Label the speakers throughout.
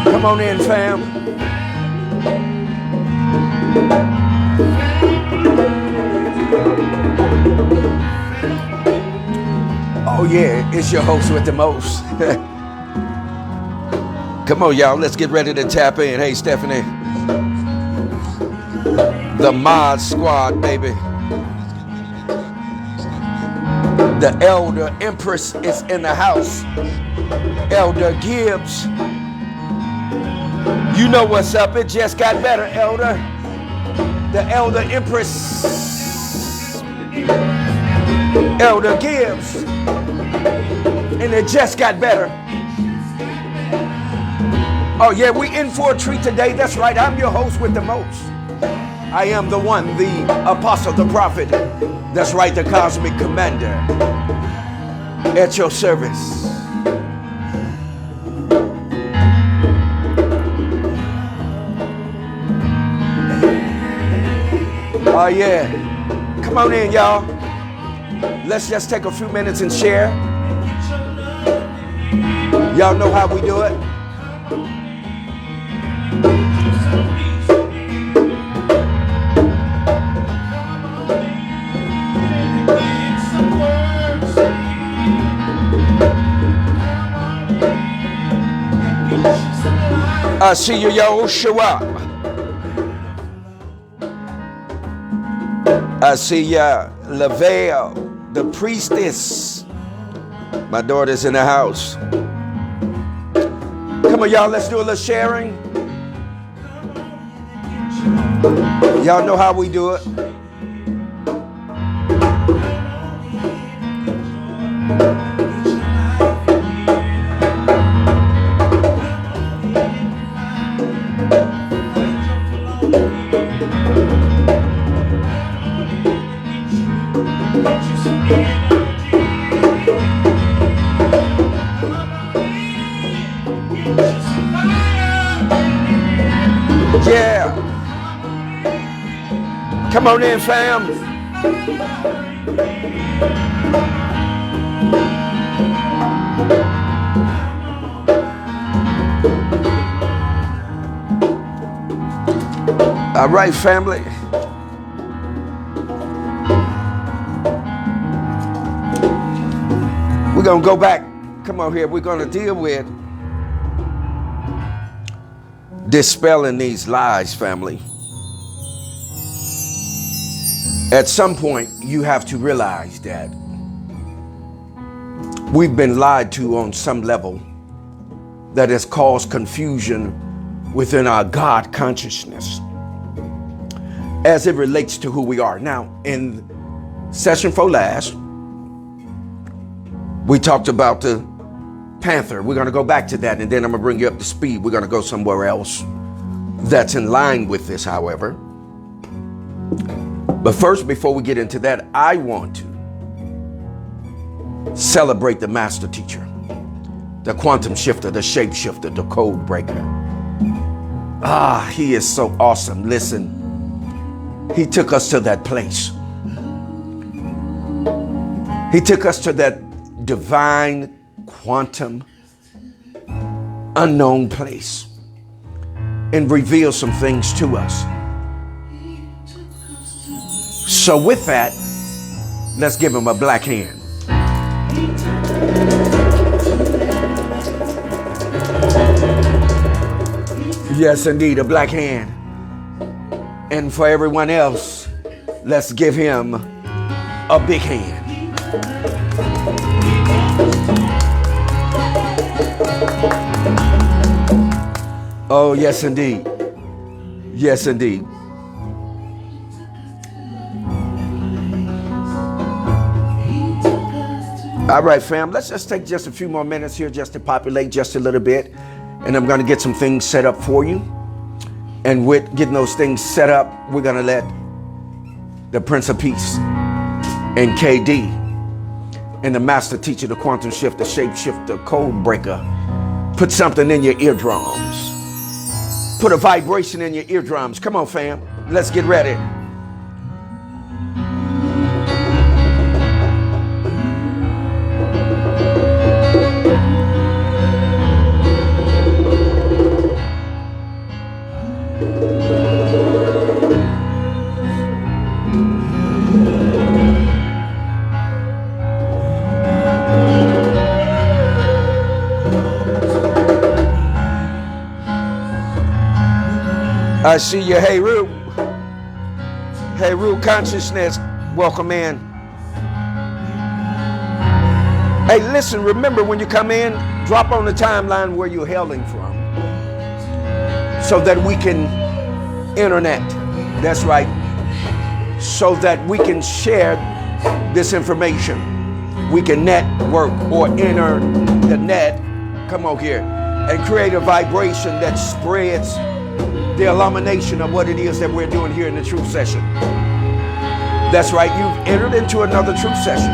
Speaker 1: Come on in, fam. Oh yeah, it's your host with the most. Come on, y'all, let's get ready to tap in. Hey, Stephanie. The Mod Squad, baby. The Elder Empress is in the house. Elder Gibbs. You know what's up. It just got better, Elder. The Elder Empress. Elder Gibbs. And it just got better. Oh, yeah, we in for a treat today. That's right. I'm your host with the most. I am the one, the apostle, the prophet. That's right, the cosmic commander. At your service. Oh, yeah. Come on in, y'all. Let's just take a few minutes and share. Y'all know how we do it. I see you, Yahushua. I see ya, Lavelle, the priestess. My daughter's in the house. Come on, y'all, let's do a little sharing. Y'all know how we do it. Yeah. Come on in, fam. All right, family. We're going to go back. Come on here. We're going to deal with dispelling these lies, family. At some point, you have to realize that we've been lied to on some level that has caused confusion within our God consciousness as it relates to who we are. Now, in session 4 last, we talked about the Panther. We're going to go back to that, and then I'm going to bring you up to speed. We're going to go somewhere else that's in line with this, however. But first, before we get into that, I want to celebrate the master teacher, the quantum shifter, the shapeshifter, the code breaker. Ah, he is so awesome. Listen, he took us to that place. He took us to that divine quantum unknown place and revealed some things to us. So with that, let's give him a black hand. Yes, indeed, a black hand. And for everyone else, let's give him a big hand. Oh, yes, indeed. Yes, indeed. All right, fam, let's just take just a few more minutes here just to populate just a little bit. And I'm going to get some things set up for you. And with getting those things set up, we're going to let the Prince of Peace and KD and the Master Teacher, the Quantum Shift, the Shapeshifter, Code Breaker, put something in your eardrums. Put a vibration in your eardrums. Come on, fam. Let's get ready. I see you. Hey, Rue. Hey, Rue Consciousness. Welcome in. Hey, listen, remember when you come in, drop on the timeline where you're hailing from so that we can internet. That's right. So that we can share this information. We can network or enter the net. Come on here and create a vibration that spreads the illumination of what it is that we're doing here in the Truth Session. That's right, you've entered into another Truth Session.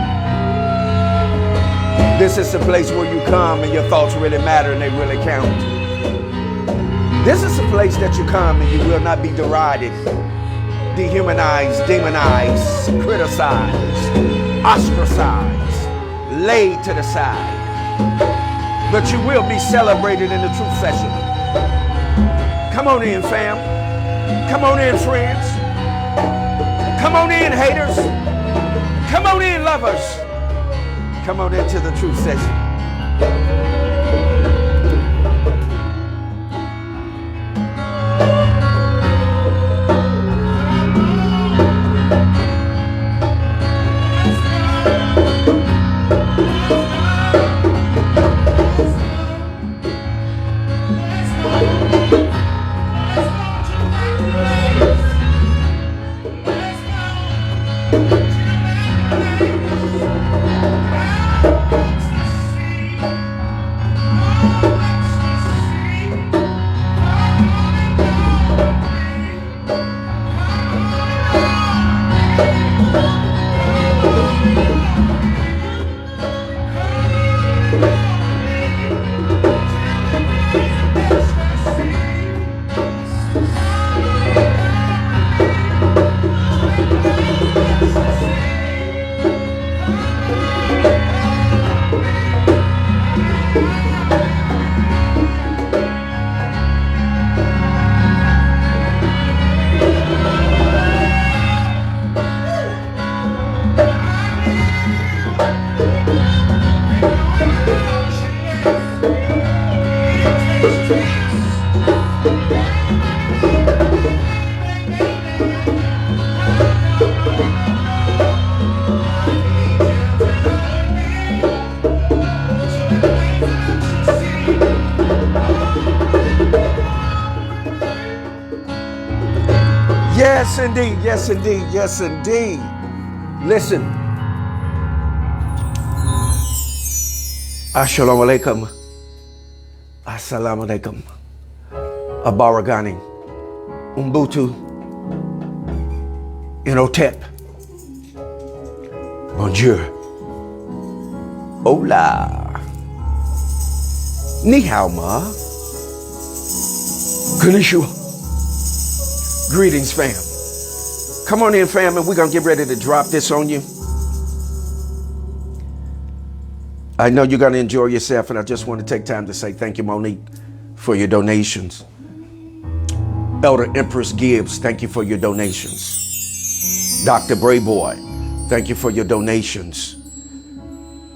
Speaker 1: This is the place where you come and your thoughts really matter and they really count. This is the place that you come and you will not be derided, dehumanized, demonized, criticized, ostracized, laid to the side. But you will be celebrated in the Truth Session. Come on in, fam. Come on in, friends. Come on in, haters. Come on in, lovers. Come on into the Truth Session. Yes, indeed. Yes, indeed. Yes, indeed. Listen. Assalamu alaikum. Assalamu alaikum. Abaragani. Umbutu. Inotep. Bonjour. Hola. Ni hao ma. Konnichiwa. Greetings, fam. Come on in, fam, and we're going to get ready to drop this on you. I know you're going to enjoy yourself, and I just want to take time to say thank you, Monique, for your donations. Elder Empress Gibbs, thank you for your donations. Dr. Brayboy, thank you for your donations.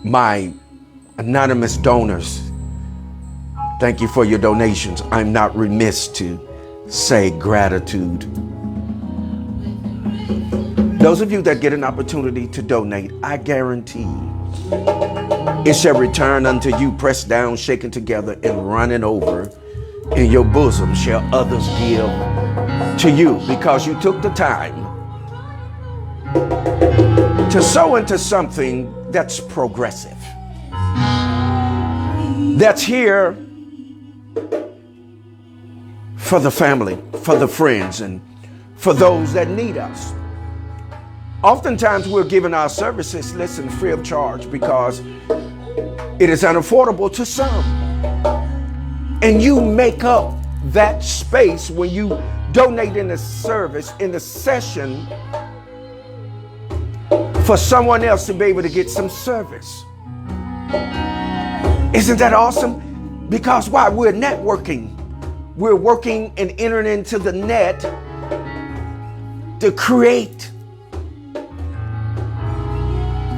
Speaker 1: My anonymous donors, thank you for your donations. I'm not remiss to say gratitude. Those of you that get an opportunity to donate, I guarantee it shall return unto you, pressed down, shaken together, and running over In your bosom shall others give to you, because you took the time to sow into something that's progressive, that's here for the family, for the friends, and for those that need us. Oftentimes we're giving our services, listen, free of charge, because it is unaffordable to some. And you make up that space when you donate in the service, in the session, for someone else to be able to get some service. Isn't that awesome? Because why? We're networking. We're working and entering into the net to create,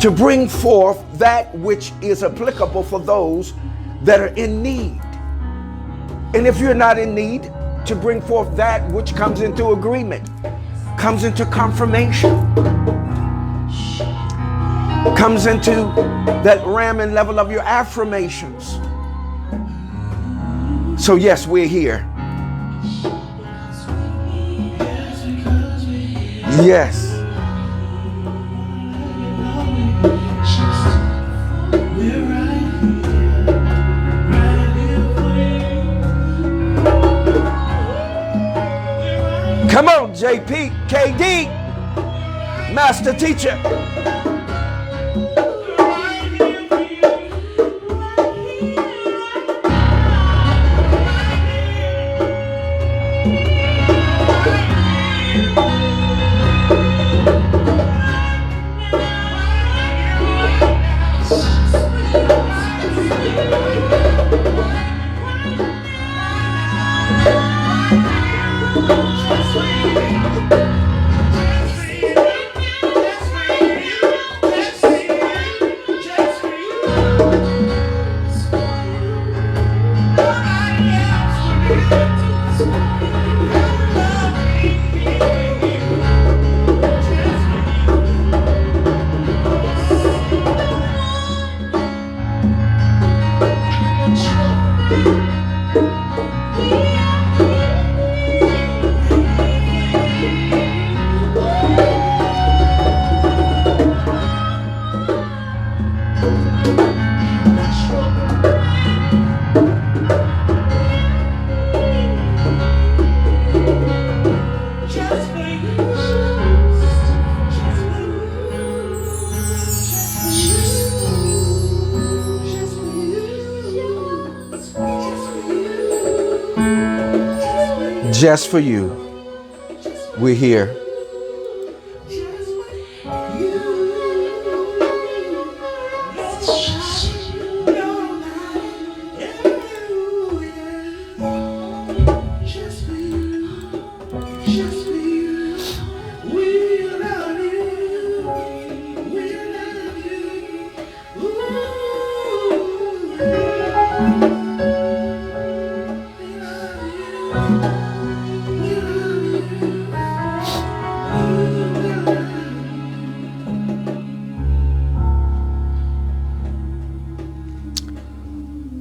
Speaker 1: to bring forth that which is applicable for those that are in need. And if you're not in need, to bring forth that which comes into agreement, comes into confirmation, comes into that realm and level of your affirmations. So yes, we're here. Yes. Come on, JP, KD, Master Teacher. Just for you, we're here.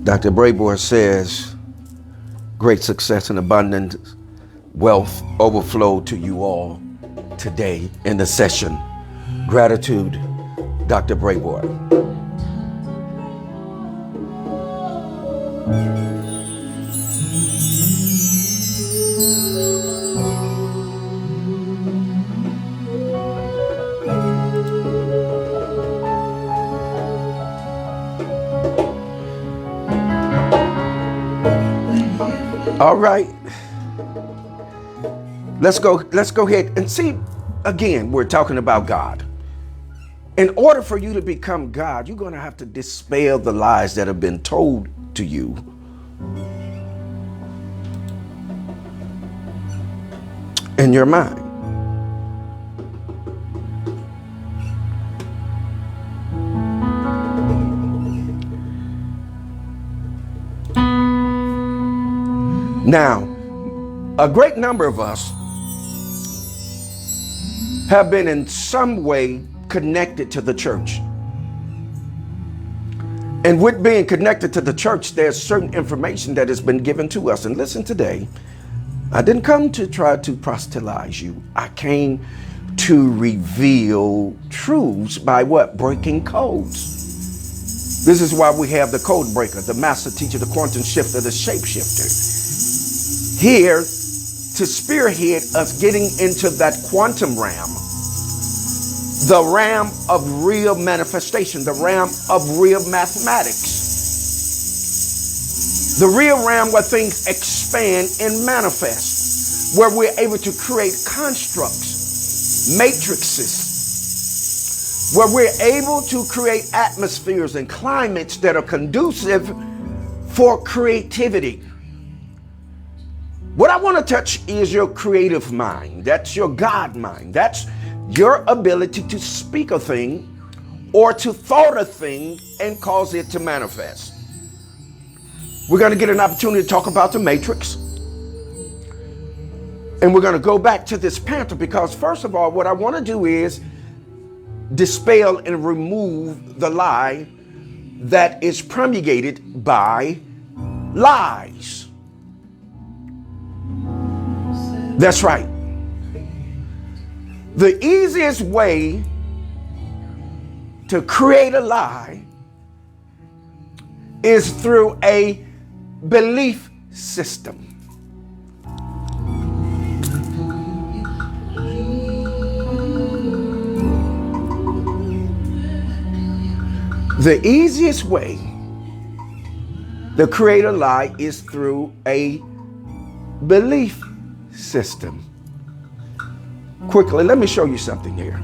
Speaker 1: Dr. Braybor says, great success and abundant wealth overflow to you all today in the session. Gratitude, Dr. Braybor. All right, let's go ahead and see. Again, we're talking about God. In order for you to become God, you're going to have to dispel the lies that have been told to you. In your mind. Now, a great number of us have been in some way connected to the church. And with being connected to the church, there's certain information that has been given to us. And listen today, I didn't come to try to proselytize you. I came to reveal truths by what? Breaking codes. This is why we have the code breaker, the master teacher, the quantum shifter, the shapeshifter. Here to spearhead us getting into that quantum realm, the realm of real manifestation, the realm of real mathematics, the real realm where things expand and manifest, where we're able to create constructs, matrices, where we're able to create atmospheres and climates that are conducive for creativity. What I want to touch is your creative mind. That's your God mind. That's your ability to speak a thing or to thought a thing and cause it to manifest. We're going to get an opportunity to talk about the matrix. And we're going to go back to this panther because, first of all, what I want to do is dispel and remove the lie that is promulgated by lies. That's right. The easiest way to create a lie is through a belief system. The easiest way to create a lie is through a belief system. Quickly, let me show you something here.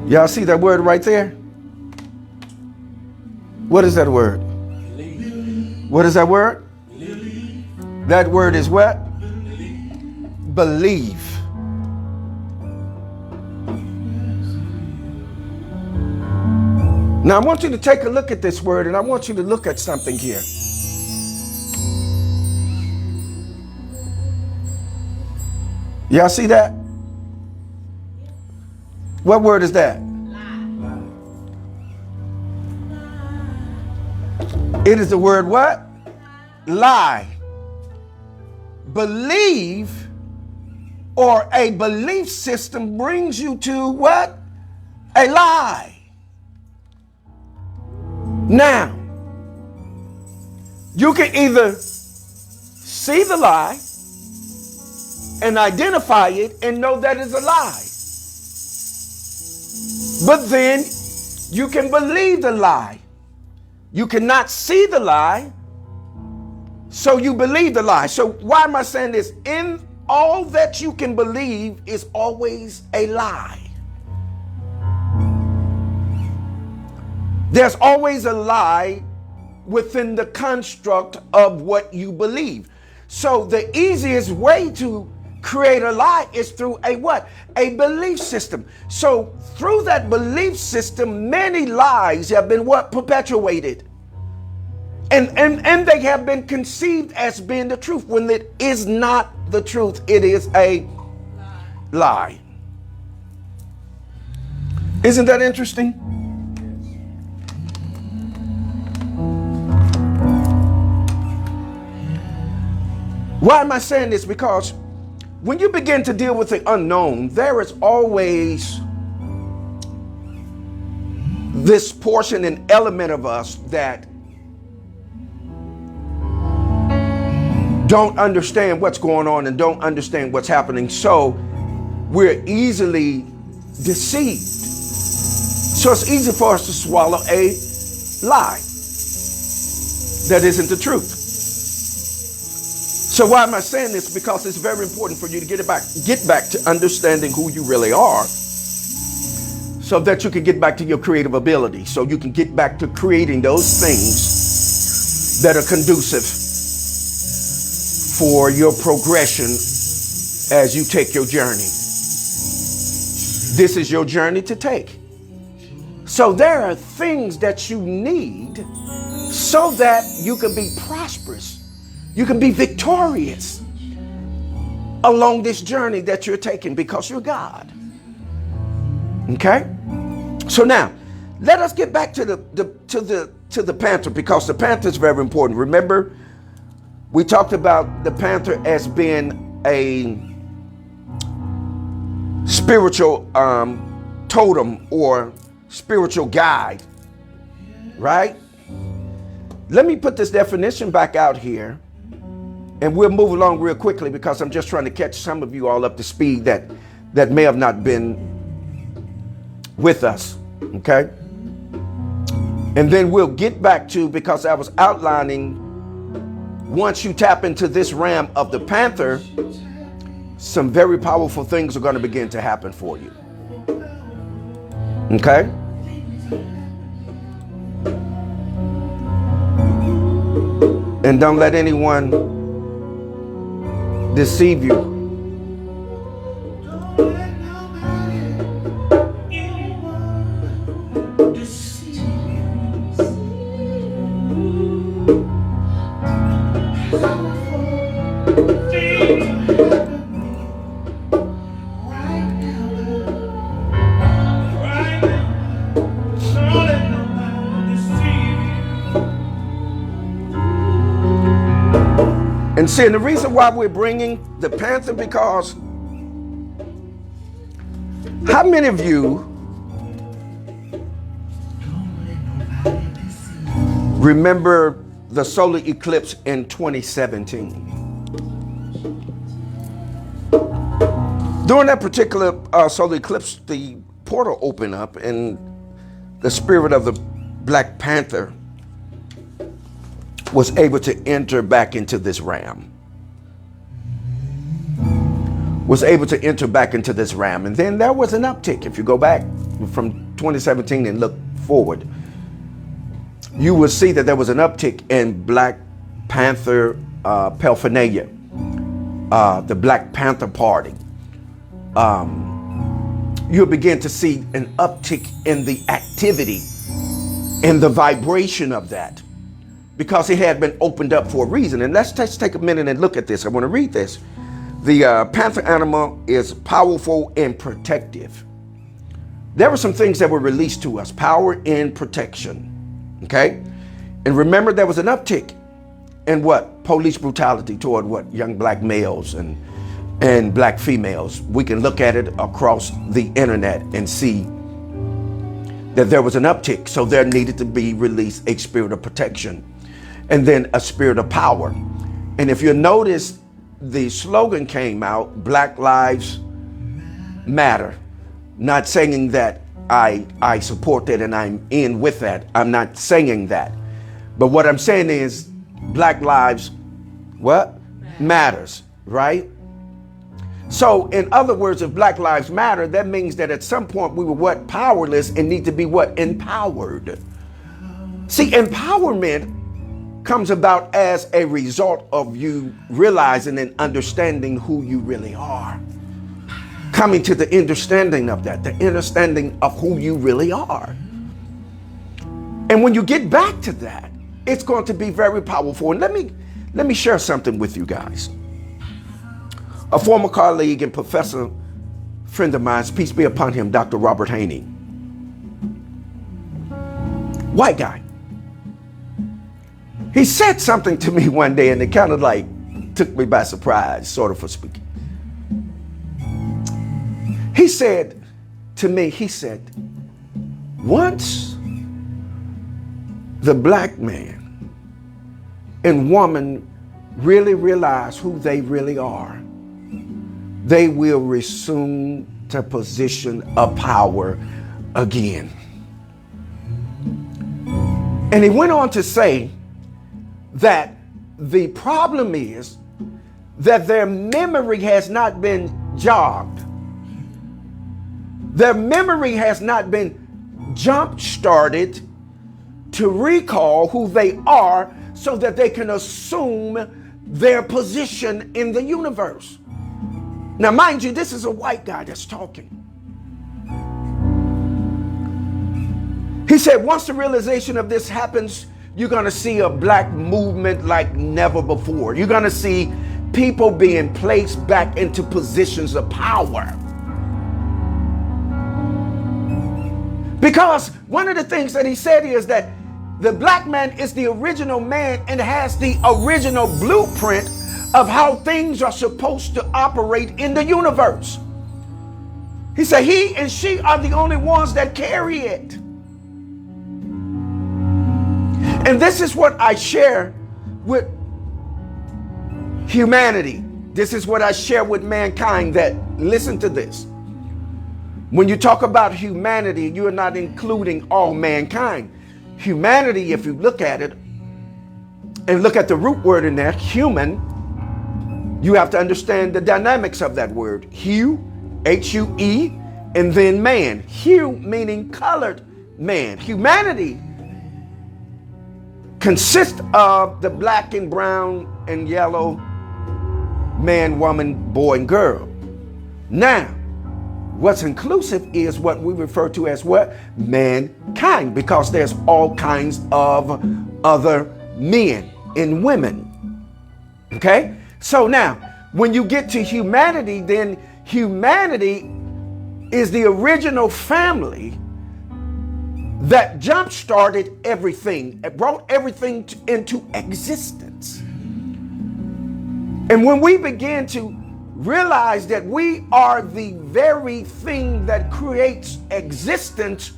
Speaker 1: Y'all see that word right there? What is that word? What is that word? That word is what? Believe. Now I want you to take a look at this word, and I want you to look at something here. Y'all see that? What word is that? It is the word what? Lie. Believe or a belief system brings you to what? A lie. Now, you can either see the lie and identify it and know that it's a lie. But then you can believe the lie. You cannot see the lie, so you believe the lie. So why am I saying this? In all that you can believe is always a lie. There's always a lie within the construct of what you believe. So the easiest way to create a lie is through a what? A belief system. So through that belief system, many lies have been what? Perpetuated. And they have been conceived as being the truth when it is not the truth. It is a lie. Isn't that interesting? Why am I saying this? Because when you begin to deal with the unknown, there is always this portion and element of us that don't understand what's going on and don't understand what's happening. So we're easily deceived. So it's easy for us to swallow a lie. that isn't the truth. So why am I saying this? Because it's very important for you to get back to understanding who you really are, so that you can get back to your creative ability, so you can get back to creating those things that are conducive for your progression as you take your journey. This is your journey to take. So there are things that you need so that you can be prosperous. You can be victorious along this journey that you're taking because you're God. Okay? So now, let us get back to the panther, because the panther is very important. Remember, we talked about the panther as being a spiritual totem or spiritual guide, right? Let me put this definition back out here, and we'll move along real quickly, because I'm just trying to catch some of you all up to speed that may have not been with us, okay? And then we'll get back to, because I was outlining, once you tap into this realm of the panther, some very powerful things are going to begin to happen for you. Okay? And don't let anyone deceive you. And see, and the reason why we're bringing the panther, because how many of you remember the solar eclipse in 2017? During that particular solar eclipse, the portal opened up and the spirit of the Black Panther was able to enter back into this realm. Was able to enter back into this realm. And then there was an uptick. If you go back from 2017 and look forward, you will see that there was an uptick in Black Panther paraphernalia, the Black Panther Party. You'll begin to see an uptick in the activity and the vibration of that, because it had been opened up for a reason. And let's just take a minute and look at this. I want to read this. The panther animal is powerful and protective. There were some things that were released to us, power and protection. Okay? And remember, there was an uptick in what? Police brutality toward what? Young black males and black females. We can look at it across the internet and see that there was an uptick. So there needed to be released a spirit of protection, and then a spirit of power. And if you notice, the slogan came out, Black Lives Matter. Not saying that I support that and I'm in with that. I'm not saying that. But what I'm saying is Black Lives, what? Matters, right? So in other words, if Black Lives Matter, that means that at some point we were what? Powerless, and need to be what? Empowered. See, empowerment comes about as a result of you realizing and understanding who you really are. Coming to the understanding of that, the understanding of who you really are. And when you get back to that, it's going to be very powerful. And let me share something with you guys. A former colleague and professor friend of mine, peace be upon him, Dr. Robert Haney. White guy. He said something to me one day, and it kind of like took me by surprise, sort of for speaking. He said to me, he said, once the black man and woman really realize who they really are, they will resume the position of power again. And he went on to say that the problem is that their memory has not been jogged. Their memory has not been jump-started to recall who they are so that they can assume their position in the universe. Now, mind you, this is a white guy that's talking. He said, once the realization of this happens, you're going to see a black movement like never before. You're going to see people being placed back into positions of power. Because one of the things that he said is that the black man is the original man and has the original blueprint of how things are supposed to operate in the universe. He said he and she are the only ones that carry it. And this is what I share with humanity. This is what I share with mankind, that listen to this. When you talk about humanity, you are not including all mankind. Humanity, if you look at it and look at the root word in there, human, you have to understand the dynamics of that word. Hue, H-U-E, and then man. Hue meaning colored man. Humanity consists of the black and brown and yellow man, woman, boy, and girl. Now, what's inclusive is what we refer to as what? Mankind, because there's all kinds of other men and women. Okay? So now, when you get to humanity, then humanity is the original family that jump-started everything. It brought everything into existence. And when we begin to realize that we are the very thing that creates existence,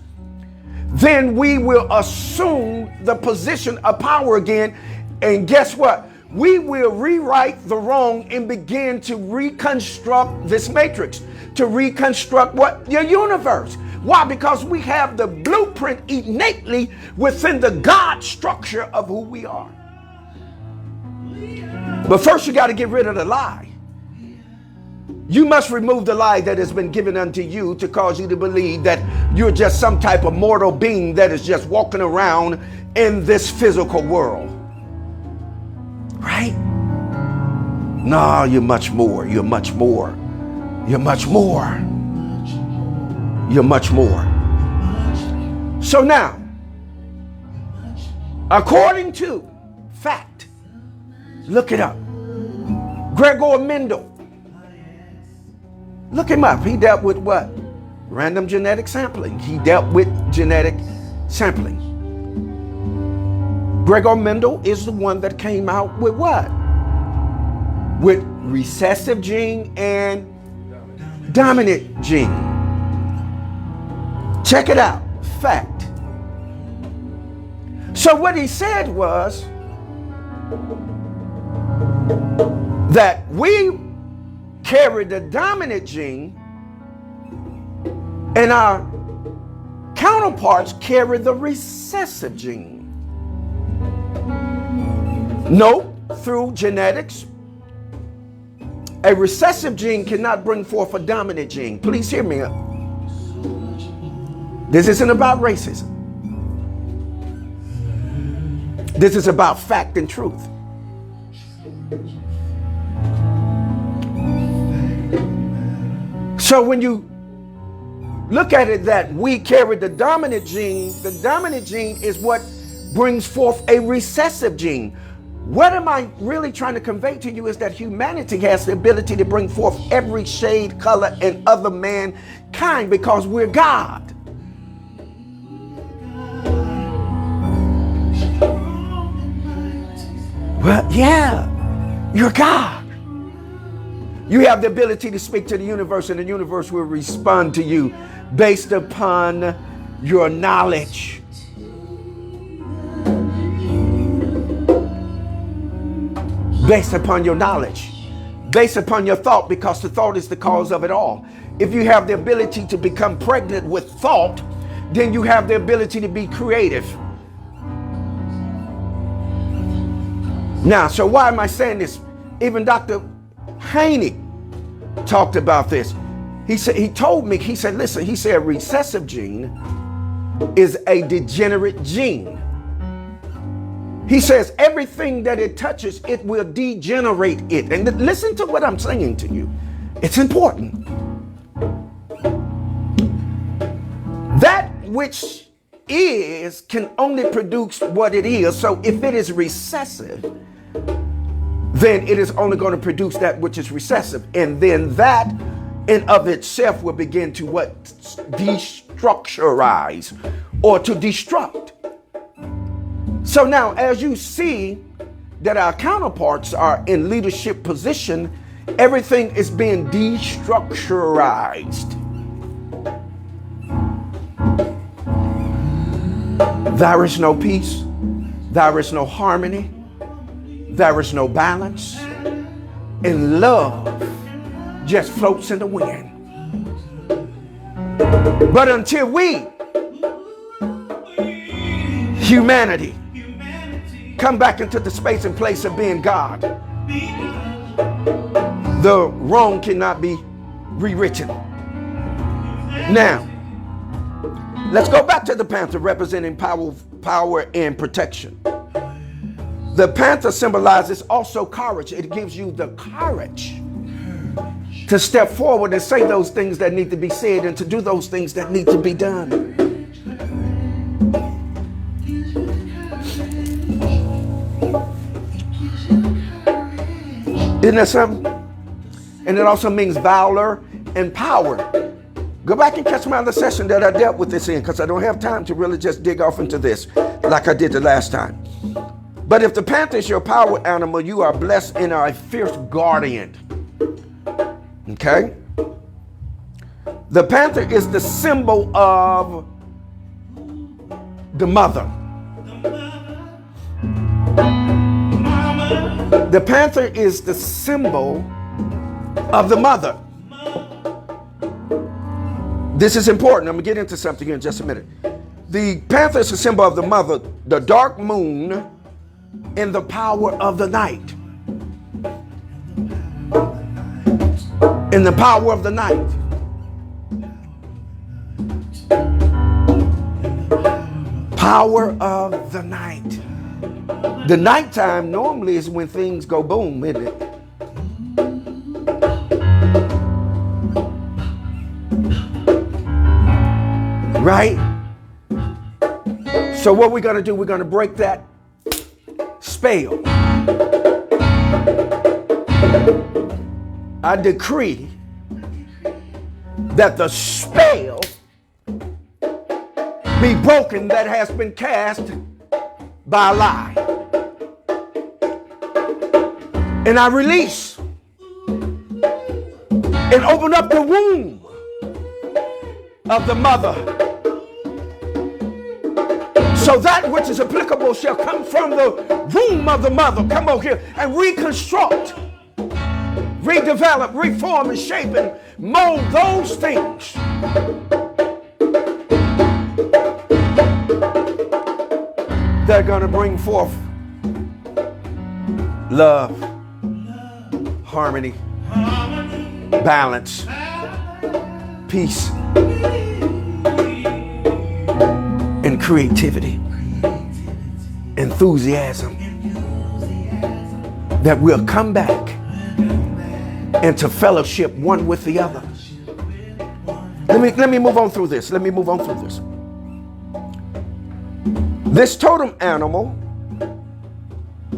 Speaker 1: then we will assume the position of power again. And guess what? We will rewrite the wrong and begin to reconstruct this matrix, to reconstruct what? Your universe. Why? Because we have the blueprint innately within the God structure of who we are. But first you got to get rid of the lie. You must remove the lie that has been given unto you to cause you to believe that you're just some type of mortal being that is just walking around in this physical world. Right? No, you're much more. You're much more. You're much more. You're much more. So now, according to fact, look it up. Gregor Mendel. Look him up. He dealt with what? Random genetic sampling. He dealt with genetic sampling. Gregor Mendel is the one that came out with what? With recessive gene and dominant gene. Check it out. Fact. So what he said was that we carry the dominant gene and our counterparts carry the recessive gene. Note, through genetics, a recessive gene cannot bring forth a dominant gene. Please hear me. This isn't about racism. This is about fact and truth. So when you look at it that we carry the dominant gene is what brings forth a recessive gene. What am I really trying to convey to you is that humanity has the ability to bring forth every shade, color, and other mankind because we're God. Well, yeah, you're God. You have the ability to speak to the universe, and the universe will respond to you based upon your knowledge. Based upon your knowledge. Based upon your thought, because the thought is the cause of it all. If you have the ability to become pregnant with thought, then you have the ability to be creative. Now, so why am I saying this? Even Dr. Haney talked about this. He said, listen, he said, a recessive gene is a degenerate gene. He says everything that it touches, it will degenerate it. And listen to what I'm saying to you. It's important. That which is can only produce what it is. So if it is recessive, then it is only going to produce that which is recessive. And then that in of itself will begin to what? Destructurize or to destruct. So now, as you see that our counterparts are in leadership position, everything is being destructurized. There is no peace. There is no harmony. There is no balance. And love just floats in the wind. But until we, humanity, come back into the space and place of being God, the wrong cannot be rewritten. Now, let's go back to the panther representing power and protection. The panther symbolizes also courage. It gives you the courage to step forward and say those things that need to be said and to do those things that need to be done. Isn't that something? And it also means valor and power. Go back and catch my other session that I dealt with this in, because I don't have time to really just dig off into this like I did the last time. But if the panther is your power animal, you are blessed and are a fierce guardian. Okay? The panther is the symbol of the mother. The panther is the symbol of the mother. This is important. I'm going to get into something here in just a minute. The panther is a symbol of the mother, the dark moon, and the power of the night. In the power of the night. Power of the night. The nighttime normally is when things go boom, isn't it? Right? So what we're going to do, we're going to break that spell. I decree that the spell be broken that has been cast by a lie. And I release and open up the womb of the mother. So that which is applicable shall come from the womb of the mother. Come over here and reconstruct, redevelop, reform, and shape and mold those things that are going to bring forth love, harmony, balance, peace, and creativity, enthusiasm, that we'll come back into fellowship one with the other. Let me move on through this. This totem animal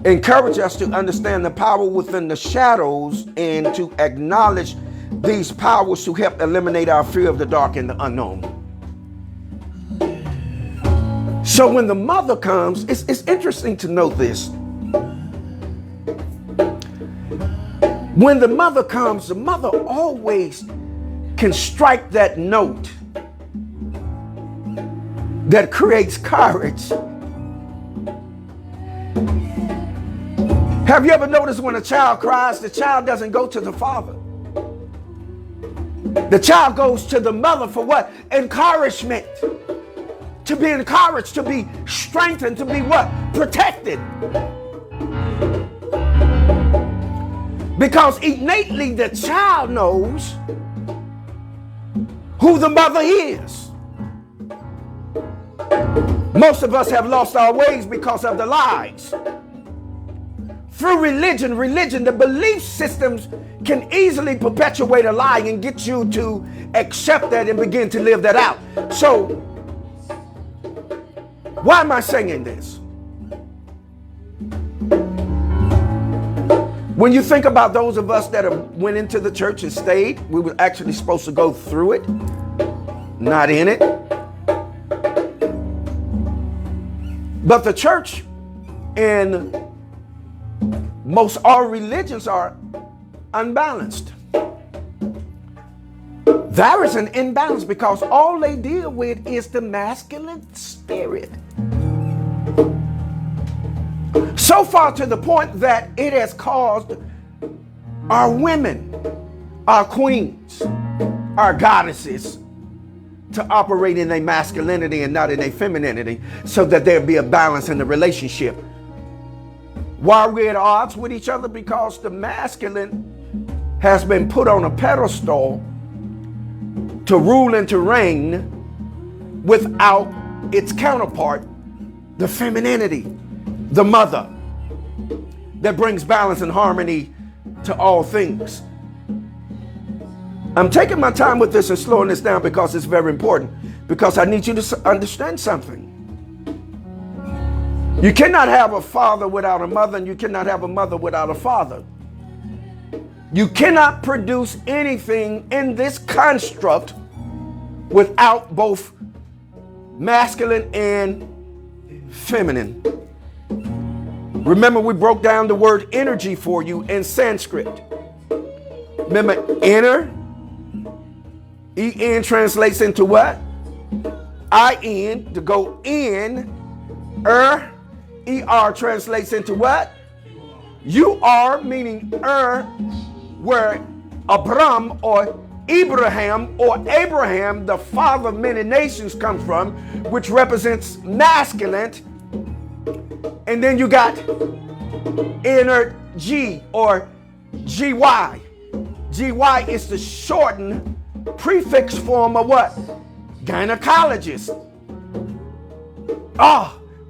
Speaker 1: encourages us to understand the power within the shadows and to acknowledge these powers to help eliminate our fear of the dark and the unknown. So when the mother comes, it's interesting to note this. When the mother comes, the mother always can strike that note that creates courage. Have you ever noticed when a child cries, the child doesn't go to the father? The child goes to the mother for what? Encouragement. To be encouraged, to be strengthened, to be what? Protected. Because innately the child knows who the mother is. Most of us have lost our ways because of the lies. Through religion, the belief systems can easily perpetuate a lie and get you to accept that and begin to live that out. So, why am I saying this? When you think about those of us that went into the church and stayed, we were actually supposed to go through it, not in it. But the church and most all religions are unbalanced. There is an imbalance because all they deal with is the masculine spirit. So far to the point that it has caused our women, our queens, our goddesses to operate in their masculinity and not in their femininity, so that there be a balance in the relationship. Why are we at odds with each other? Because the masculine has been put on a pedestal to rule and to reign without its counterpart, the femininity, the mother, that brings balance and harmony to all things. I'm taking my time with this and slowing this down because it's very important, because I need you to understand something. You cannot have a father without a mother, and you cannot have a mother without a father. You cannot produce anything in this construct without both masculine and feminine. Remember, we broke down the word energy for you in Sanskrit. Remember, inner, En translates into what? I-N, to go in. Er translates into what? You are, meaning where Abram or Abraham, the father of many nations, comes from, which represents masculine. And then you got energy or GY. GY is the shortened prefix form of what? Gynecologist.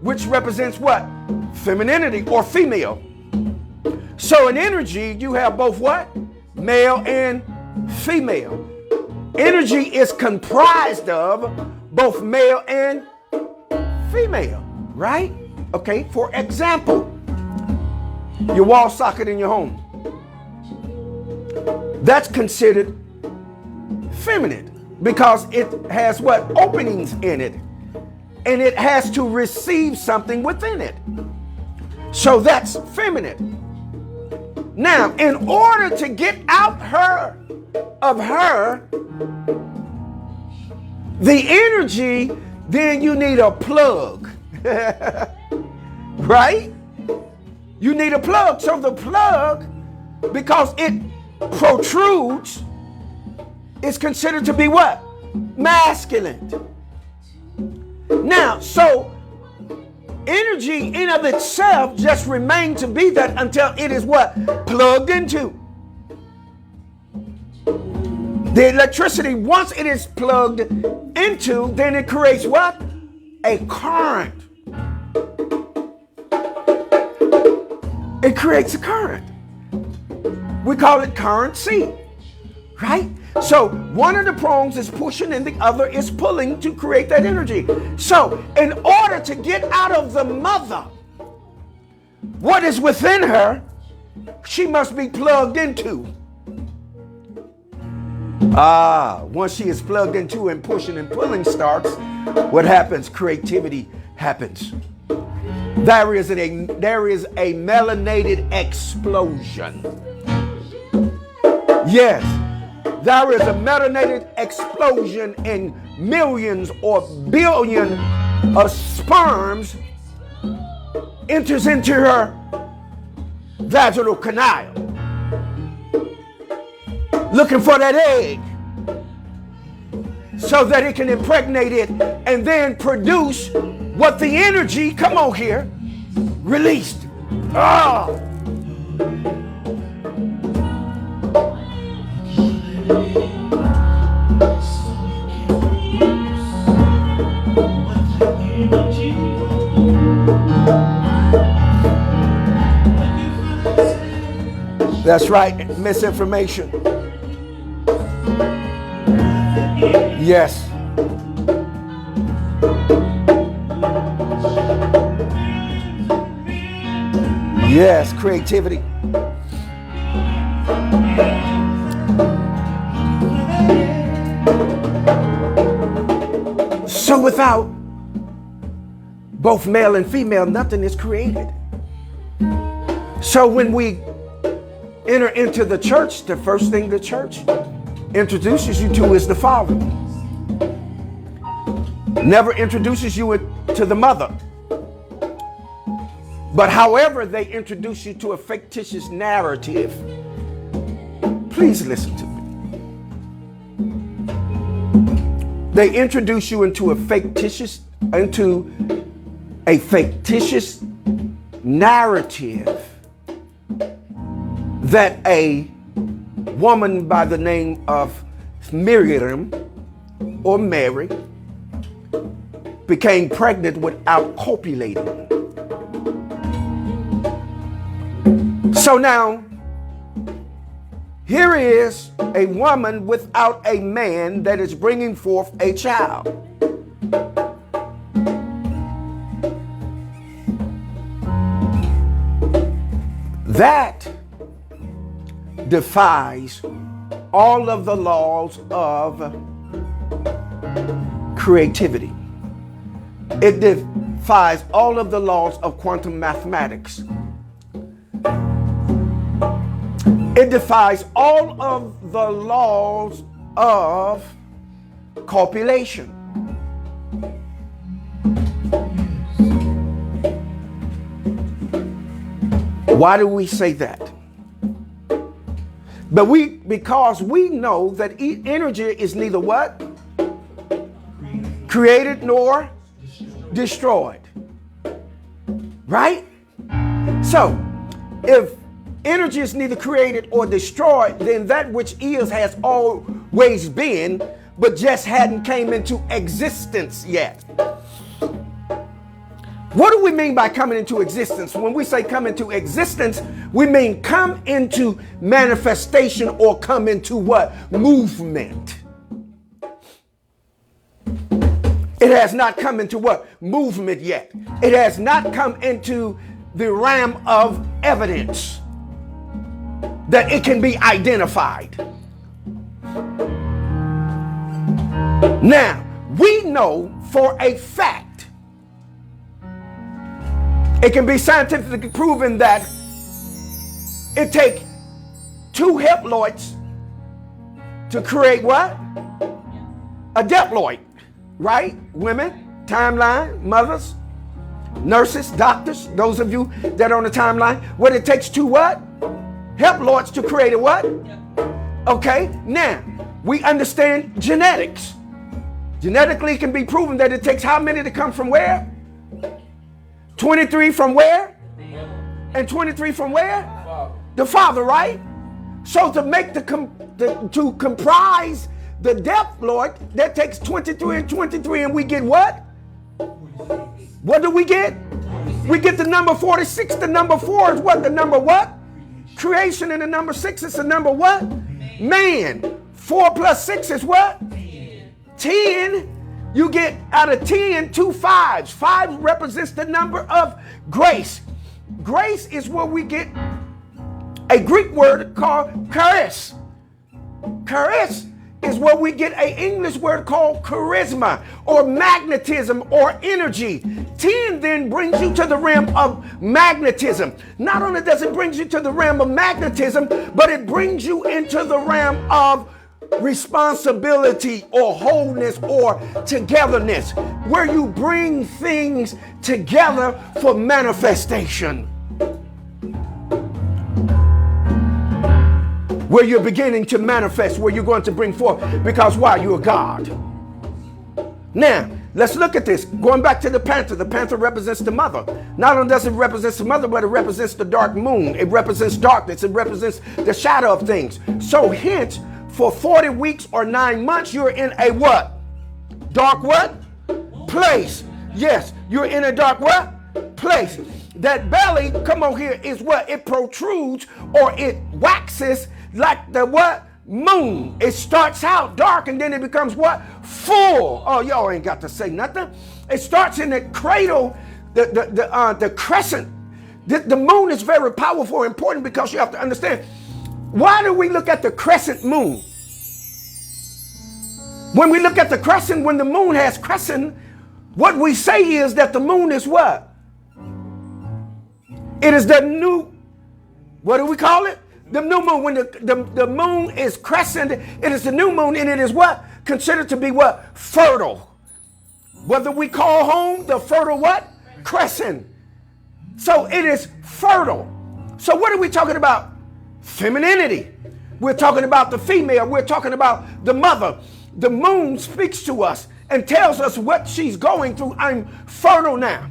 Speaker 1: Which represents what? Femininity or female. So in energy, you have both what? Male and female. Energy is comprised of both male and female, right? Okay, for example, your wall socket in your home. That's considered feminine because it has what? Openings in it. And it has to receive something within it. So that's feminine. Now, in order to get out of her, the energy, then you need a plug. Right? You need a plug. So the plug, because it protrudes, is considered to be what? Masculine. Now, so energy in of itself just remains to be that until it is what? Plugged into. The electricity, once it is plugged into, then it creates what? A current. It creates a current. We call it currency, right? So one of the prongs is pushing and the other is pulling to create that energy. So in order to get out of the mother, what is within her, she must be plugged into. Once she is plugged into and pushing and pulling starts, what happens? Creativity happens. There is a melanated explosion. Yes, there is a melanated explosion in millions or billion of sperms enters into her vaginal canal, looking for that egg so that it can impregnate it and then produce what the energy, come on here, released. That's right. Misinformation. Yes. Yes, creativity. So without both male and female, nothing is created. So when we enter into the church, the first thing the church introduces you to is the father. Never introduces you to the mother. But however they introduce you to a fictitious narrative, please listen to me. They introduce you into a fictitious narrative that a woman by the name of Miriam or Mary became pregnant without copulating. So now, here is a woman without a man that is bringing forth a child. That defies all of the laws of creativity. It defies all of the laws of quantum mathematics. It defies all of the laws of copulation. Why do we say that? Because we know that energy is neither what? Created nor destroyed. Right? So, if energy is neither created or destroyed, then that which is has always been, but just hadn't came into existence yet. What do we mean by coming into existence? When we say come into existence, we mean come into manifestation or come into what? Movement. It has not come into what? Movement yet. It has not come into the realm of evidence that it can be identified. Now, we know for a fact, it can be scientifically proven that it takes two haploids to create what? A diploid, right? Women, timeline, mothers, nurses, doctors, those of you that are on the timeline, what it takes two what? Haploids to create a what? Okay, now we understand genetics. Genetically, it can be proven that it takes how many to come from where? 23 from where? And 23 from where? The father, right? So to make to comprise the diploid, that takes 23 and 23, and we get what? What do we get? We get the number 46. The number 4 is what? The number what? Creation. And the number 6 is the number what? Man. 4 plus 6 is what? 10. You get out of 10, 2 5s. 5 represents the number of grace. Grace is where we get a Greek word called charis. Charis is where we get an English word called charisma or magnetism or energy. 10 then brings you to the realm of magnetism. Not only does it bring you to the realm of magnetism, but it brings you into the realm of responsibility or wholeness or togetherness, where you bring things together for manifestation, where you're beginning to manifest, where you're going to bring forth, because why? You're God. Now let's look at this. Going back to the panther represents the mother. Not only does it represent the mother, but it represents the dark moon. It represents darkness. It represents the shadow of things. So hence, for 40 weeks or 9 months, you're in a what? Dark what? Place. Yes, you're in a dark what? Place. that belly, come on here, is what? It protrudes or it waxes like the what? Moon. It starts out dark and then it becomes what? Full. Oh, y'all ain't got to say nothing. It starts in the cradle, the crescent. The moon is very powerful and important because you have to understand, why do we look at the crescent moon? When we look at the crescent, when the moon has crescent, what we say is that the moon is what? It is the new, what do we call it? The new moon. When the moon is crescent, it is the new moon, and it is what? Considered to be what? Fertile. Whether we call home the fertile what? Crescent. So it is fertile. So what are we talking about? Femininity. We're talking about the female. We're talking about the mother. The moon speaks to us and tells us what she's going through. I'm fertile now.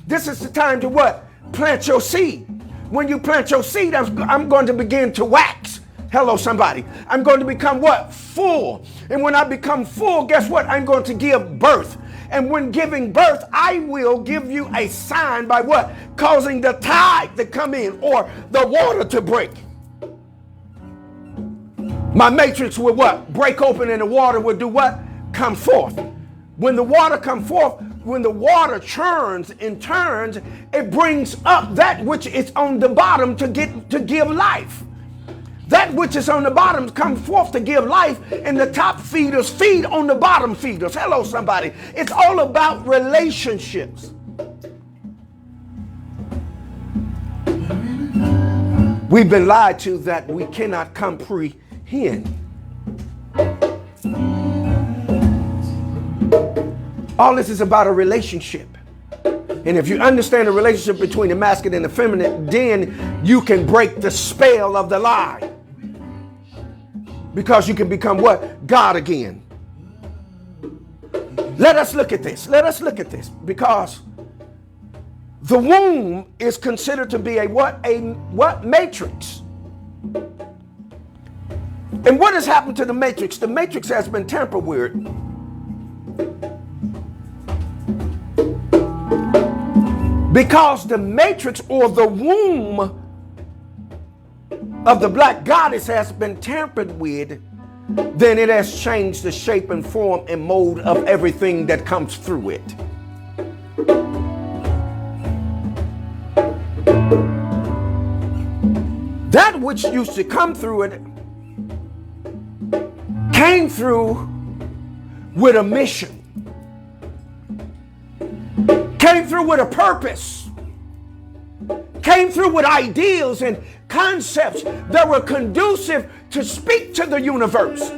Speaker 1: This is the time to what? Plant your seed. When you plant your seed, I'm going to begin to wax. Hello, somebody. I'm going to become what? Full. And when I become full, guess what? I'm going to give birth. And when giving birth, I will give you a sign by what? Causing the tide to come in or the water to break. My matrix will what? Break open, and the water will do what? Come forth. When the water comes forth, when the water churns and turns, it brings up that which is on the bottom to give life. That which is on the bottom comes forth to give life, and the top feeders feed on the bottom feeders. Hello, somebody. It's all about relationships. We've been lied to that we cannot comprehend. All this is about a relationship. And if you understand the relationship between the masculine and the feminine, then you can break the spell of the lie. Because you can become what? God again. Let us look at this. Let us look at this. Because the womb is considered to be a what? A what? Matrix. And what has happened to the matrix? The matrix has been tampered with. Because the matrix or the womb of the black goddess has been tampered with, then it has changed the shape and form and mold of everything that comes through it. That which used to come through it came through with a mission. Came through with a purpose. Came through with ideals and concepts that were conducive to speak to the universe.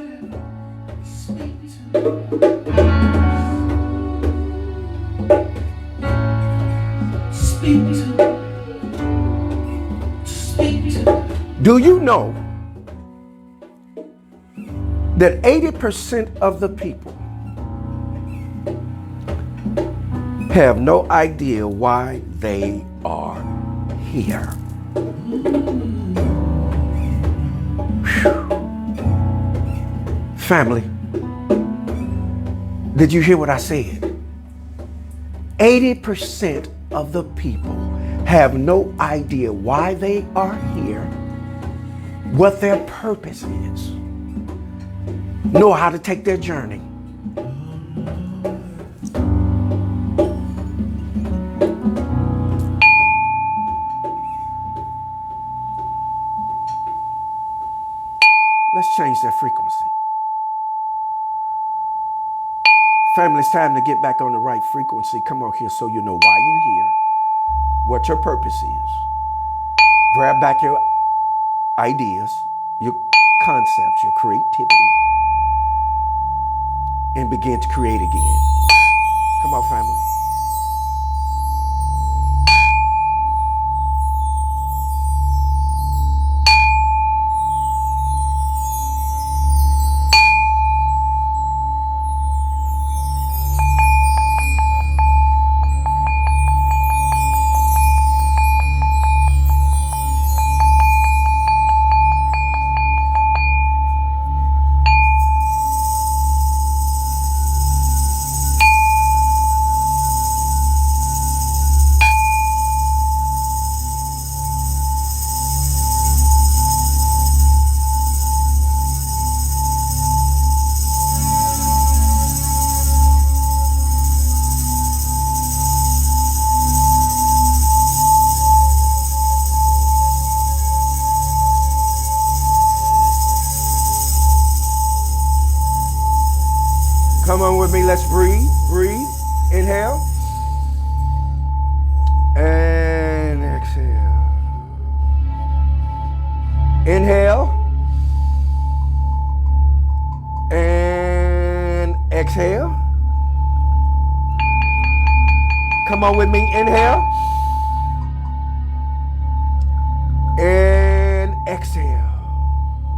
Speaker 1: Do you know that 80% of the people have no idea why they are here? Whew. Family, did you hear what I said? 80% of the people have no idea why they are here, what their purpose is, nor how to take their journey. Let's change that frequency. Family, it's time to get back on the right frequency. Come on here so you know why you're here, what your purpose is. Grab back your ideas, your concepts, your creativity, and begin to create again. Come on, family. Come on with me. Let's breathe. Breathe. Inhale. And exhale. Inhale. And exhale. Come on with me. Inhale. And exhale.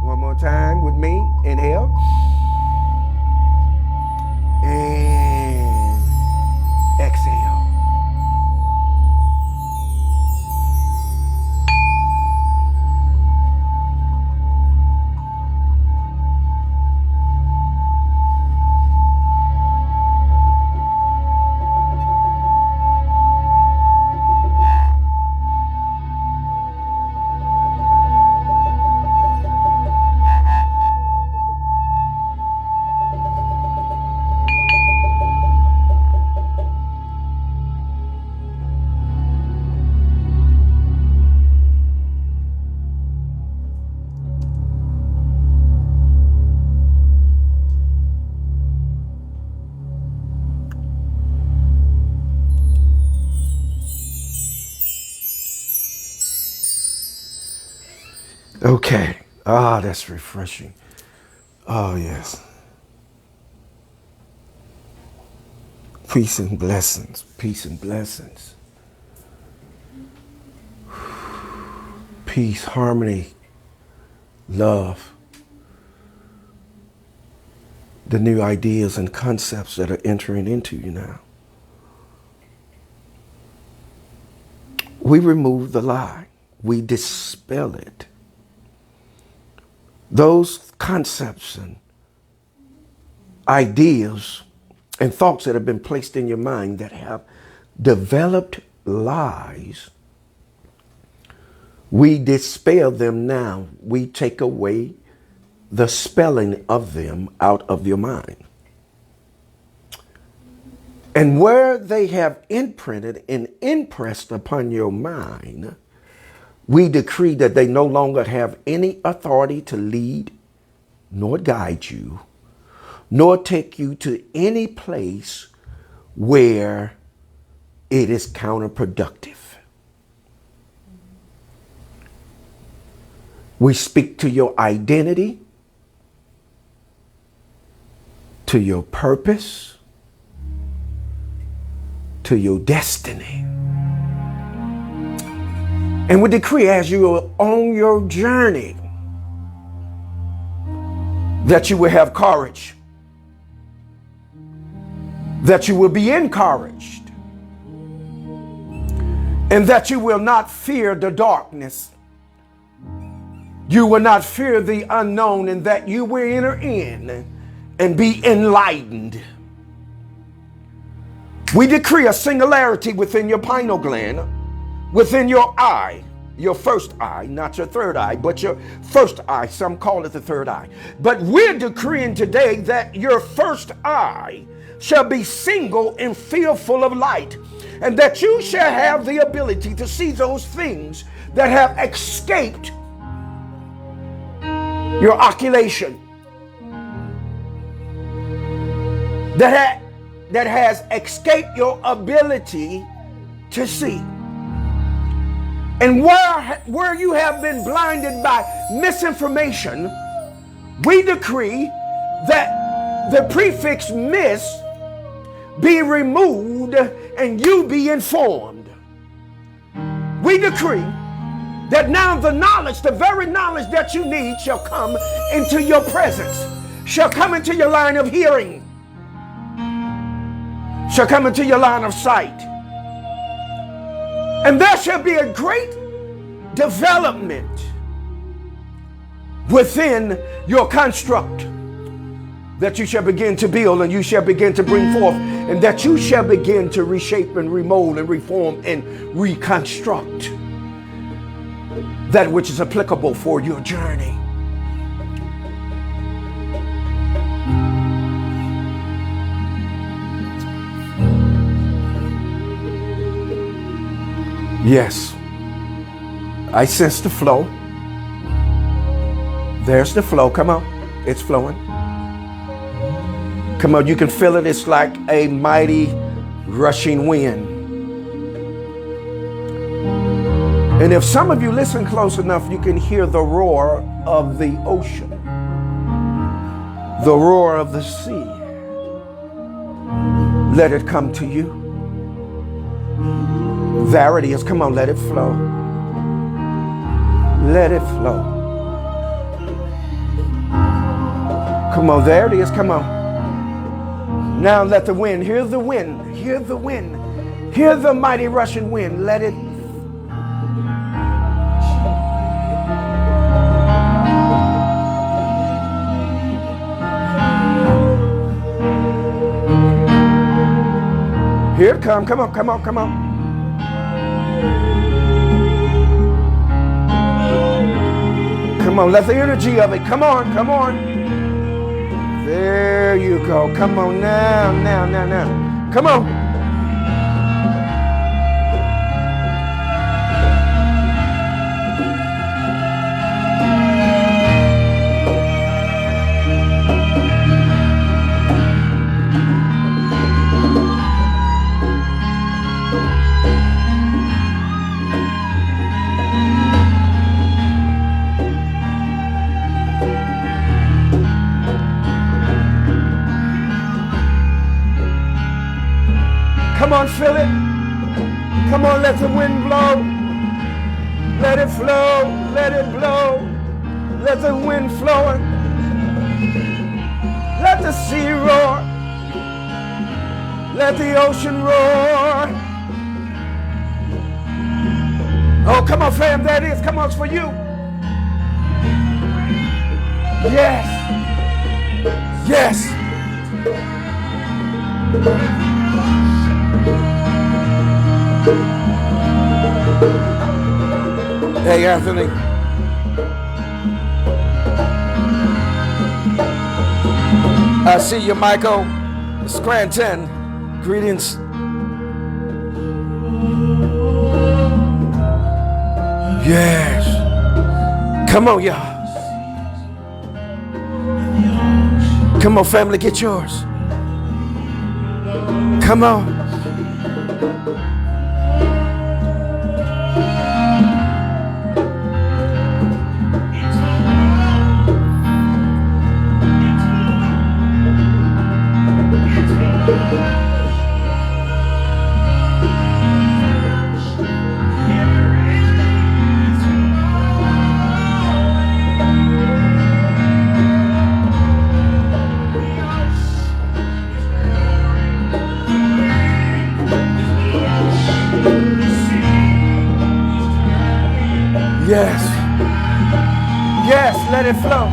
Speaker 1: One more time with me. Inhale. And exhale. Okay. Ah, that's refreshing. Oh, yes. Peace and blessings. Peace and blessings. Peace, harmony, love. The new ideas and concepts that are entering into you now. We remove the lie. We dispel it. Those concepts and ideas and thoughts that have been placed in your mind that have developed lies, we dispel them now. We take away the spelling of them out of your mind. And where they have imprinted and impressed upon your mind, we decree that they no longer have any authority to lead, nor guide you, nor take you to any place where it is counterproductive. We speak to your identity, to your purpose, to your destiny. And we decree as you are on your journey that you will have courage, that you will be encouraged, and that you will not fear the darkness. You will not fear the unknown, and that you will enter in and be enlightened. We decree a singularity within your pineal gland, within your eye, your first eye, not your third eye, but your first eye. Some call it the third eye. But we're decreeing today that your first eye shall be single and filled full of light, and that you shall have the ability to see those things that have escaped your oculation, that has escaped your ability to see. And where you have been blinded by misinformation, we decree that the prefix mis be removed and you be informed. We decree that now the knowledge, the very knowledge that you need shall come into your presence, shall come into your line of hearing, shall come into your line of sight. And there shall be a great development within your construct that you shall begin to build and you shall begin to bring forth, and that you shall begin to reshape and remold and reform and reconstruct that which is applicable for your journey. Yes, I sense the flow. There's the flow. Come on, it's flowing. Come on, you can feel it. It's like a mighty rushing wind. And if some of you listen close enough, you can hear the roar of the ocean, the roar of the sea. Let it come to you. There it is. Come on, let it flow. Let it flow. Come on, there it is. Come on. Now let the wind, hear the wind, hear the wind, hear the mighty rushing wind. Let it. Here it comes. Come on, come on, come on. Come on, let the energy of it. Come on, come on. There you go. Come on now, now, now, now. Come on. Come on, feel it. Come on, let the wind blow. Let it flow. Let it blow. Let the wind flow. Let the sea roar. Let the ocean roar. Oh, come on, fam. There it is. Come on, it's for you. Yes. Yes. Hey, Anthony. I see you, Michael. Scranton. Greetings. Yes. Come on, y'all. Come on, family, get yours. Come on. Yes. Yes, let it flow.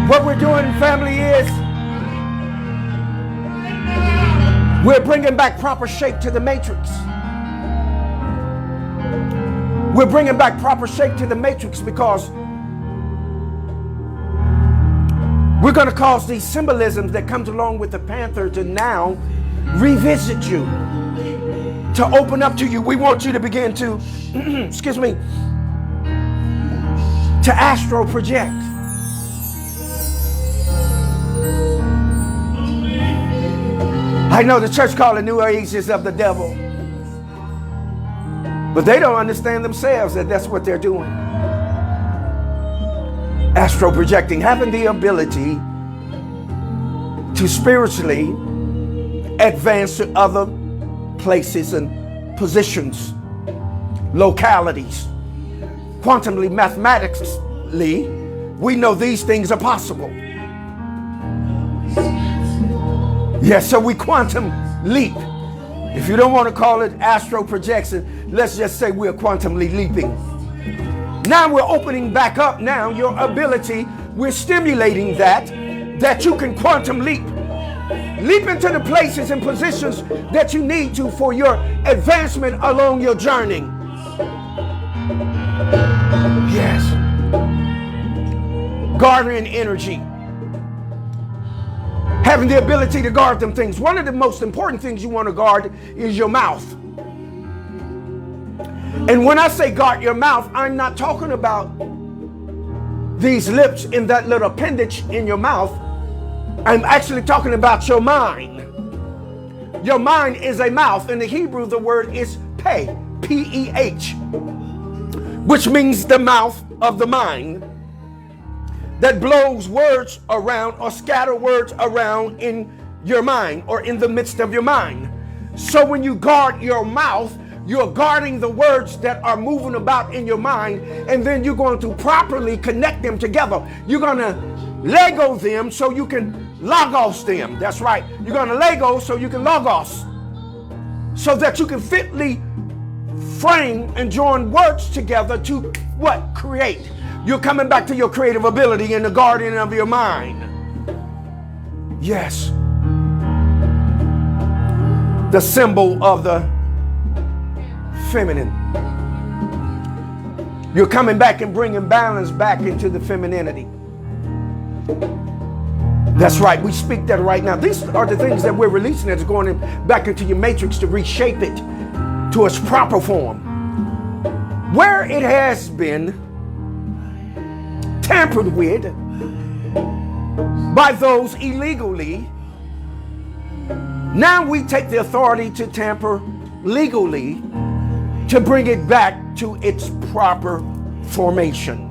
Speaker 1: What we're doing, family, is we're bringing back proper shape to the matrix. We're bringing back proper shape to the matrix because we're going to cause these symbolisms that comes along with the panther to now revisit you, to open up to you. We want you to begin to, excuse me, to astral project. I know the church call it New Age is of the devil, but they don't understand themselves that that's what they're doing. Astral projecting, having the ability to spiritually advance to other places and positions, localities. Quantumly, mathematically, we know these things are possible. Yes, so we quantum leap. If you don't want to call it astral projection, let's just say we're quantumly leaping. Now we're opening back up now your ability. We're stimulating that you can quantum leap. Leap into the places and positions that you need to for your advancement along your journey. Yes. Guarding energy. Having the ability to guard them things. One of the most important things you want to guard is your mouth. And when I say guard your mouth, I'm not talking about these lips in that little appendage in your mouth. I'm actually talking about your mind. Your mind is a mouth. In the Hebrew, the word is peh, P-E-H, which means the mouth of the mind that blows words around or scatter words around in your mind or in the midst of your mind. So when you guard your mouth, you're guarding the words that are moving about in your mind, and then you're going to properly connect them together. You're going to Lego them so you can logos them. That's right. You're going to Lego so you can logos, so that you can fitly frame and join words together to what? Create. You're coming back to your creative ability in the garden of your mind. Yes. The symbol of the feminine. You're coming back and bringing balance back into the femininity. That's right. We speak that right now. These are the things that we're releasing that's going back into your matrix to reshape it to its proper form. Where it has been tampered with by those illegally, now we take the authority to tamper legally to bring it back to its proper formation.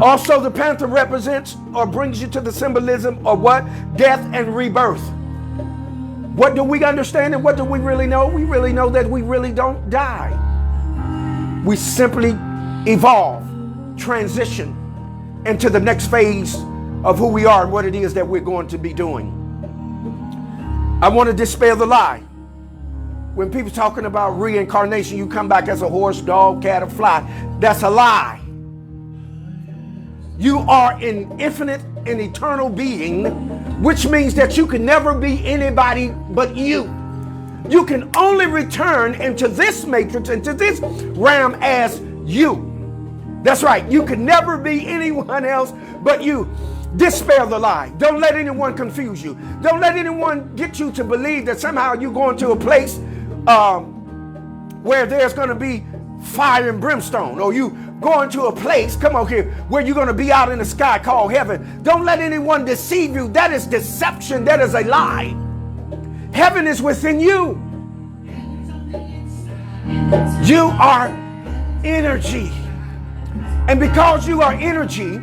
Speaker 1: Also, the panther represents or brings you to the symbolism of what? Death and rebirth. What do we understand and what do we really know? We really know that we really don't die. We simply evolve, transition into the next phase of who we are and what it is that we're going to be doing. I want to dispel the lie. When people talking about reincarnation, you come back as a horse, dog, cat, or fly. That's a lie. You are an infinite and eternal being, which means that you can never be anybody but you. You can only return into this matrix, into this realm as you. That's right. You can never be anyone else but you. Dispel the lie. Don't let anyone confuse you. Don't let anyone get you to believe that somehow you're going to a place where there's going to be fire and brimstone, or you going to a place, come on here, where you're going to be out in the sky called heaven. Don't let anyone deceive you. That is deception. That is a lie. Heaven is within you. You are energy. And because you are energy,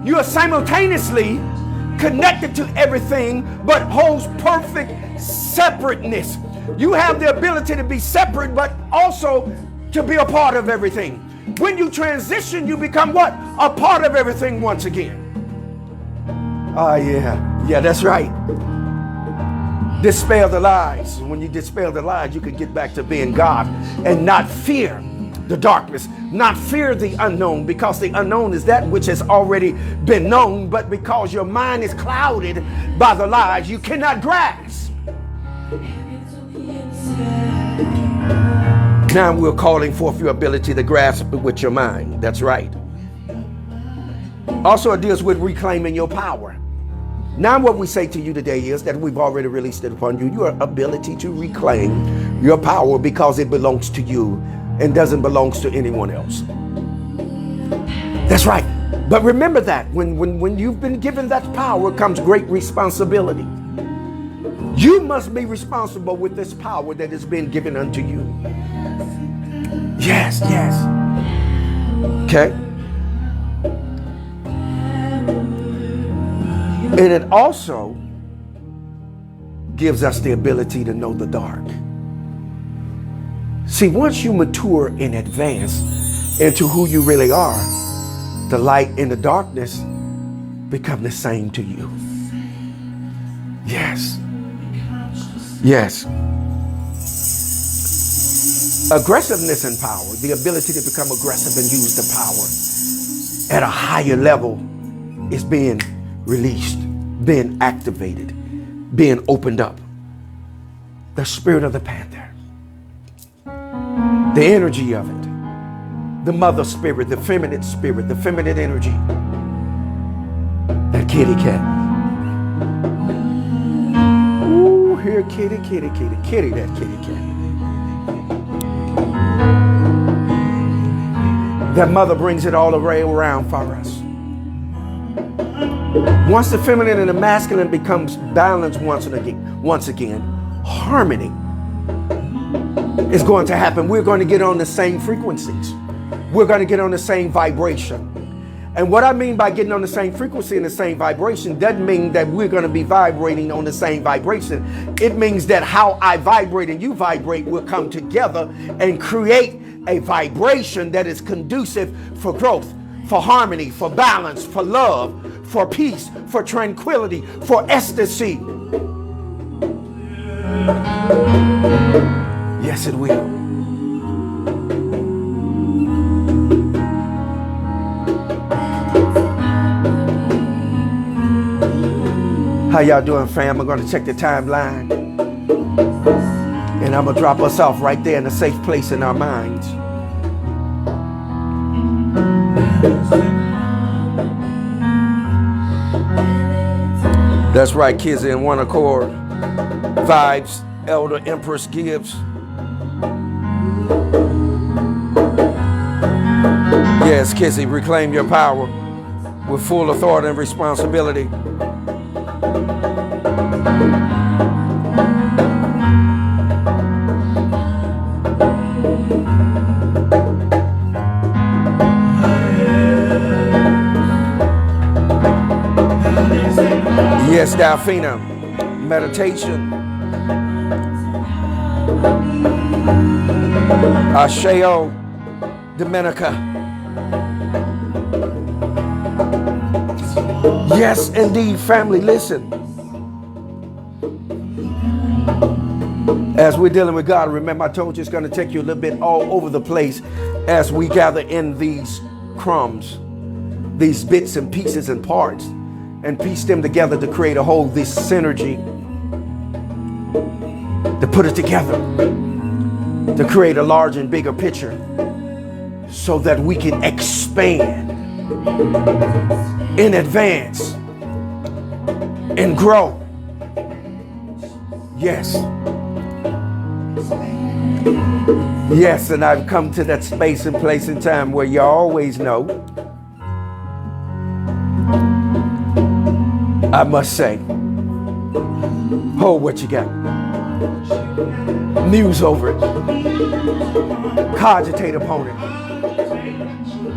Speaker 1: you are simultaneously connected to everything, but holds perfect separateness. You have the ability to be separate, but also to be a part of everything. When you transition, you become what? A part of everything once again. Yeah, that's right. Dispel the lies. When you dispel the lies, you can get back to being God and not fear the darkness, not fear the unknown, because the unknown is that which has already been known, but because your mind is clouded by the lies, you cannot grasp. Now we're calling forth your ability to grasp it with your mind. That's right. Also, it deals with reclaiming your power. Now what we say to you today is that we've already released it upon you, your ability to reclaim your power, because it belongs to you and doesn't belong to anyone else. That's right. But remember that when you've been given that power comes great responsibility. You must be responsible with this power that has been given unto you. Yes. Okay. And it also gives us the ability to know the dark. See, once you mature in advance into who you really are, the light and the darkness become the same to you. Yes. Aggressiveness and power, the ability to become aggressive and use the power at a higher level, is being released, being activated, being opened up. The spirit of the panther, the energy of it, the mother spirit, the feminine energy, that kitty cat. here, kitty, kitty, kitty, kitty, that kitty cat. That mother brings it all around for us. Once the feminine and the masculine becomes balanced once again, harmony is going to happen. We're going to get on the same frequencies. We're going to get on the same vibration. And what I mean by getting on the same frequency and the same vibration doesn't mean that we're going to be vibrating on the same vibration. It means that how I vibrate and you vibrate will come together and create a vibration that is conducive for growth, for harmony, for balance, for love, for peace, for tranquility, for ecstasy. Yes, it will. How y'all doing, fam? I'm going to check the timeline. And I'm going to drop us off right there in a safe place in our minds. That's right, kids in one accord. Vibes, Elder Empress gives. Yes, Kizzy, reclaim your power with full authority and responsibility. Yes, Delphina, meditation. Asheo, Dominica. Yes, indeed, family, listen. As we're dealing with God, remember I told you it's going to take you a little bit all over the place as we gather in these crumbs, these bits and pieces and parts, and piece them together to create a whole, this synergy, to put it together, to create a larger and bigger picture so that we can expand in advance and grow. Yes. Yes, and I've come to that space and place and time where you always know, I must say, hold what you got. Muse over it. Cogitate upon it.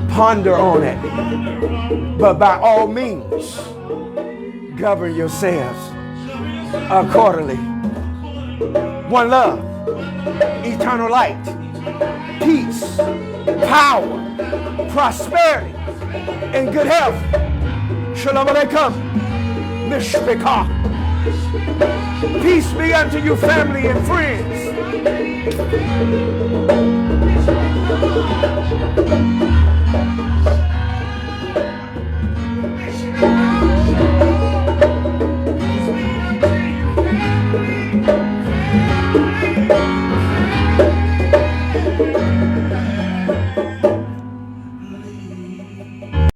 Speaker 1: Ponder on it. But by all means, govern yourselves accordingly. One love, eternal light, peace, power, prosperity, and good health. Shalom Aleichem. Mishpekah. Peace be unto you, family and friends.